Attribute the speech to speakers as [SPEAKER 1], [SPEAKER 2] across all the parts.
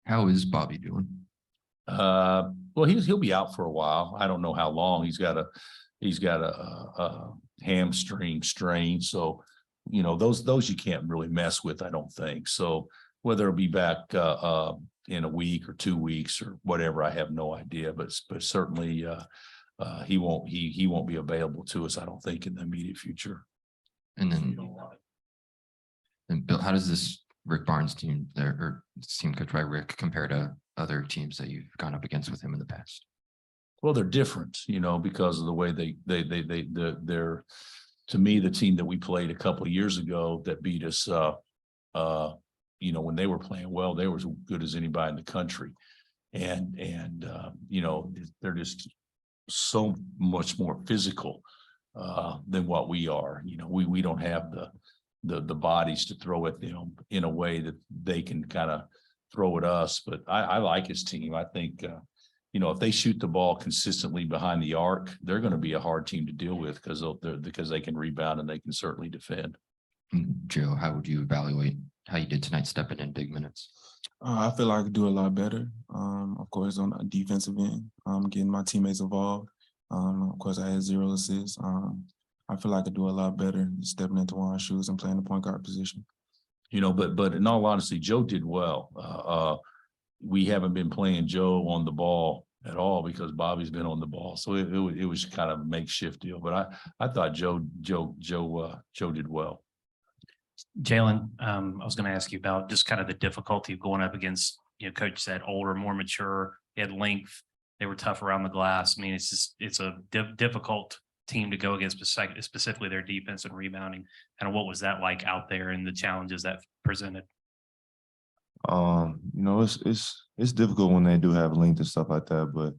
[SPEAKER 1] How is Bobby doing?
[SPEAKER 2] Well, he'll be out for a while. I don't know how long. He's got a hamstring strain. So, you know, those you can't really mess with, I don't think. So whether it'll be back in a week or 2 weeks or whatever, I have no idea. But certainly he won't be available to us, I don't think, in the immediate future.
[SPEAKER 1] And then, Bill, how does this Rick Barnes team there, or team coached by Rick, compare to other teams that you've gone up against with him in the past?
[SPEAKER 2] Well, they're different, you know, because of the way they're, to me, the team that we played a couple of years ago that beat us, you know, when they were playing well, they were as good as anybody in the country. And you know, they're just so much more physical than what we are. You know, we don't have the bodies to throw at them in a way that they can kind of throw at us. But I like his team. I think, you know, if they shoot the ball consistently behind the arc, they're going to be a hard team to deal with because they can rebound and they can certainly defend.
[SPEAKER 1] Joe, how would you evaluate how you did tonight stepping in big minutes?
[SPEAKER 3] I feel like I could do a lot better. Of course, on the defensive end, getting my teammates involved. Of course, I had 0 assists. I feel like I could do a lot better stepping into Juan's shoes and playing the point guard position. You know,
[SPEAKER 2] but in all honesty, Joe did well. We haven't been playing Joe on the ball at all because Bobby's been on the ball. So it was kind of a makeshift deal. But I thought Joe did well.
[SPEAKER 4] Jalen, I was going to ask you about just kind of the difficulty of going up against, you know, Coach said older, more mature, they had length, they were tough around the glass. I mean, it's a difficult team to go against, specifically their defense and rebounding. And what was that like out there and the challenges that presented?
[SPEAKER 3] You know, it's difficult when they do have length and stuff like that, but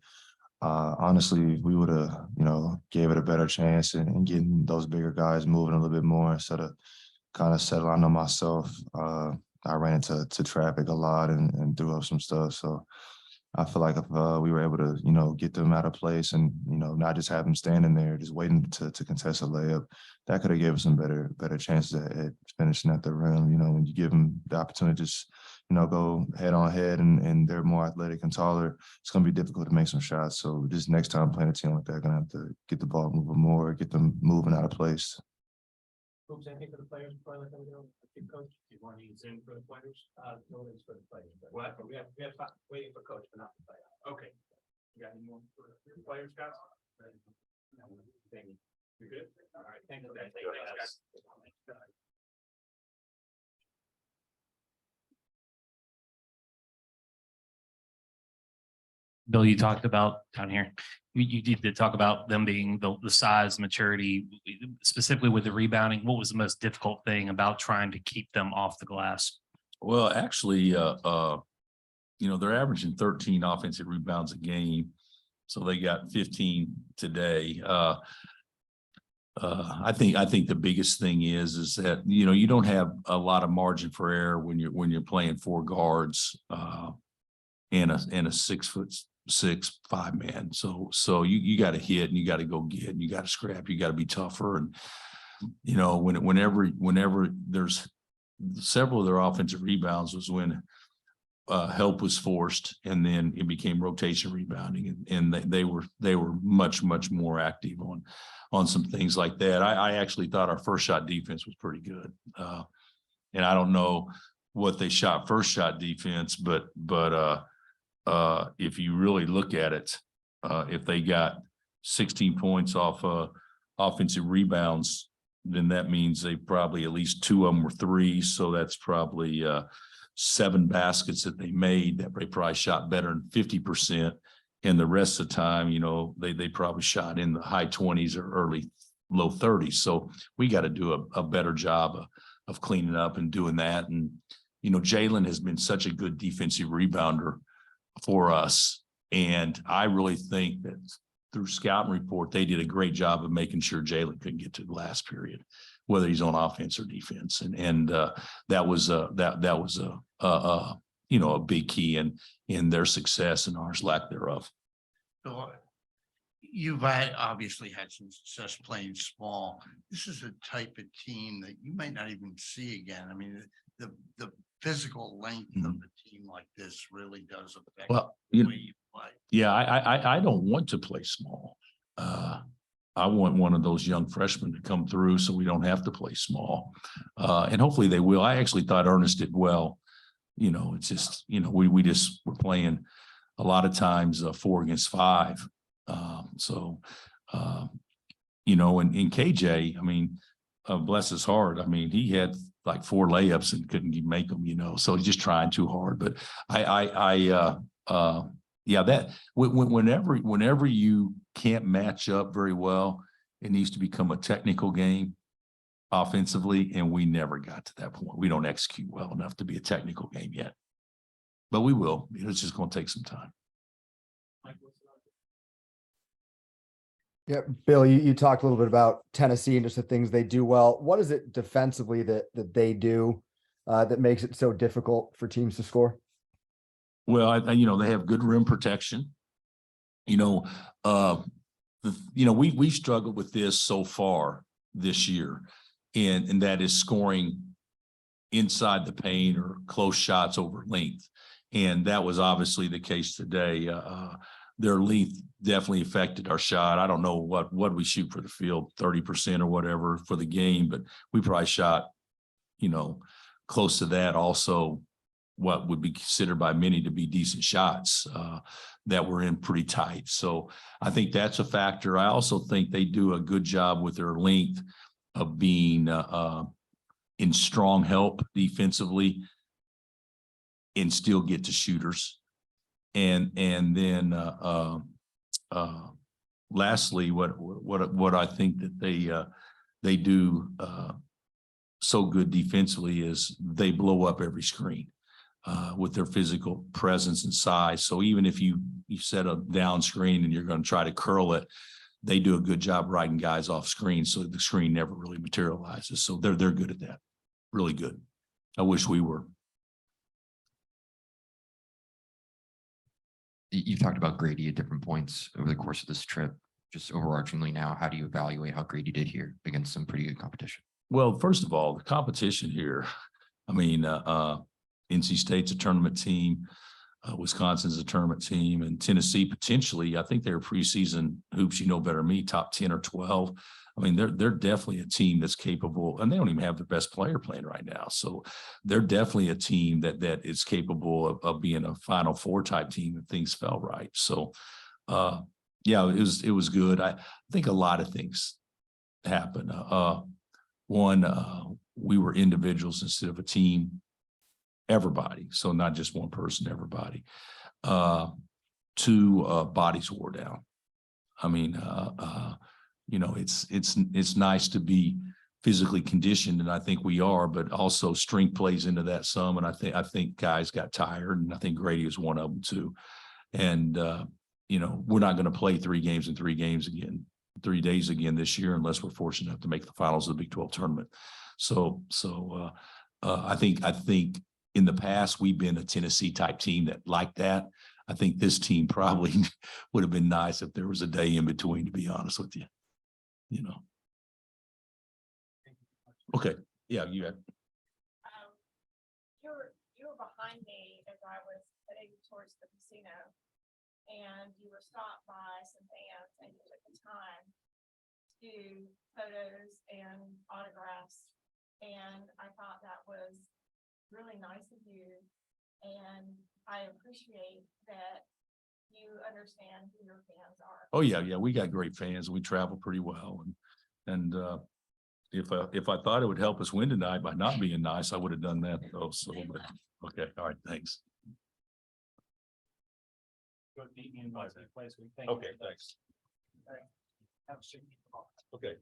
[SPEAKER 3] honestly, we would have, you know, gave it a better chance and getting those bigger guys moving a little bit more instead of kind of settling on myself. I ran into traffic a lot and threw up some stuff. So I feel like if we were able to, you know, get them out of place and, you know, not just have them standing there just waiting to contest a layup, that could have given us some better chances at finishing at the rim. You know, when you give them the opportunity to just, you know, go head on head and they're more athletic and taller, it's going to be difficult to make some shots. So just next time playing a team like that, going to have to get the ball moving more, get them moving out of place.
[SPEAKER 5] Oops, anything for the players before I let them go? Coach, do you want to use in for the players? No, it's for the players. What? We have time waiting for coach, but not the player. Okay. You got any more for the players, guys? You good? All right. Thank you, guys. Thanks, guys.
[SPEAKER 4] Bill, you talked about down here, you did talk about them being the size, maturity, specifically with the rebounding. What was the most difficult thing about trying to keep them off the glass?
[SPEAKER 2] Well, actually, you know, they're averaging 13 offensive rebounds a game. So they got 15 today. I think the biggest thing is that, you know, you don't have a lot of margin for error when you're playing 4 guards and a 6'6" 5-man. So you got to hit and you got to go get and you got to scrap. You got to be tougher. And you know, whenever there's several of their offensive rebounds was when help was forced, and then it became rotation rebounding, and they were much more active on some things like that. I actually thought our first shot defense was pretty good, and I don't know what they shot first shot defense, but if you really look at it, if they got 16 points off offensive rebounds, then that means they probably at least 2 of them were threes. So that's probably 7 baskets that they made that they probably shot better than 50%. And the rest of the time, you know, they probably shot in the high 20s or early low 30s. So we got to do a better job of cleaning up and doing that. And, you know, Jalen has been such a good defensive rebounder for us. And I really think that through scouting report, they did a great job of making sure Jalen couldn't get to the last period, whether he's on offense or defense. And that was you know, a big key in their success and ours lack thereof.
[SPEAKER 6] So you've obviously had some success playing small. This is a type of team that you might not even see again. I mean, the physical length of a team like this really does affect
[SPEAKER 2] Well,
[SPEAKER 6] the way you play.
[SPEAKER 2] yeah, I don't want to play small. I want one of those young freshmen to come through so we don't have to play small. And hopefully they will. I actually thought Ernest did well. You know, it's just, you know, we just were playing a lot of times 4 against 5. You know, and KJ, I mean, bless his heart. I mean, he had like 4 layups and couldn't even make them, you know, so he's just trying too hard. But yeah, that whenever you can't match up very well, it needs to become a technical game offensively. And we never got to that point. We don't execute well enough to be a technical game yet, but we will. It's just going to take some time.
[SPEAKER 7] Yeah, Bill, you talked a little bit about Tennessee and just the things they do well. What is it defensively that they do that makes it so difficult for teams to score?
[SPEAKER 2] Well, you know, they have good rim protection. You know, we struggled with this so far this year, and that is scoring inside the paint or close shots over length. And that was obviously the case today. Their length definitely affected our shot. I don't know what we shoot for the field, 30% or whatever for the game, but we probably shot, you know, close to that. Also, what would be considered by many to be decent shots that were in pretty tight. So I think that's a factor. I also think they do a good job with their length of being in strong help defensively and still get to shooters. And then lastly, what I think that they do so good defensively is they blow up every screen with their physical presence and size. So even if you set a down screen and you're going to try to curl it, they do a good job riding guys off screen, so the screen never really materializes. So they're good at that, really good. I wish we were.
[SPEAKER 1] You've talked about Grady at different points over the course of this trip. Just overarchingly now, how do you evaluate how Grady did here against some pretty good competition?
[SPEAKER 2] Well, first of all, the competition here, I mean, NC State's a tournament team, Wisconsin's a tournament team, and Tennessee potentially, I think they're preseason hoops, you know better than me, top 10 or 12. I mean, they're definitely a team that's capable, and they don't even have their best player playing right now. So they're definitely a team that is capable of being a Final Four type team if things fell right. So yeah, it was good. I think a lot of things happened. One, we were individuals instead of a team. Everybody, so not just one person, everybody. 2, bodies wore down. I mean, you know, it's nice to be physically conditioned, and I think we are, but also strength plays into that some. And I think guys got tired, and I think Grady was one of them too. And you know, we're not going to play 3 games in 3 days again this year unless we're fortunate enough to make the finals of the Big 12 tournament. So I think in the past we've been a Tennessee type team that like that. I think this team probably would have been nice if there was a day in between, to be honest with you. You know. Okay. Yeah, you had.
[SPEAKER 8] You were behind me as I was heading towards the casino, and you were stopped by some fans, and you took the time to do photos and autographs, and I thought that was really nice of you, and I appreciate that you understand who your fans are.
[SPEAKER 2] Oh yeah, we got great fans. We travel pretty well, and if I thought it would help us win tonight by not being nice, I would have done that though. So, but, okay, all right, thanks. Okay, thanks. Okay.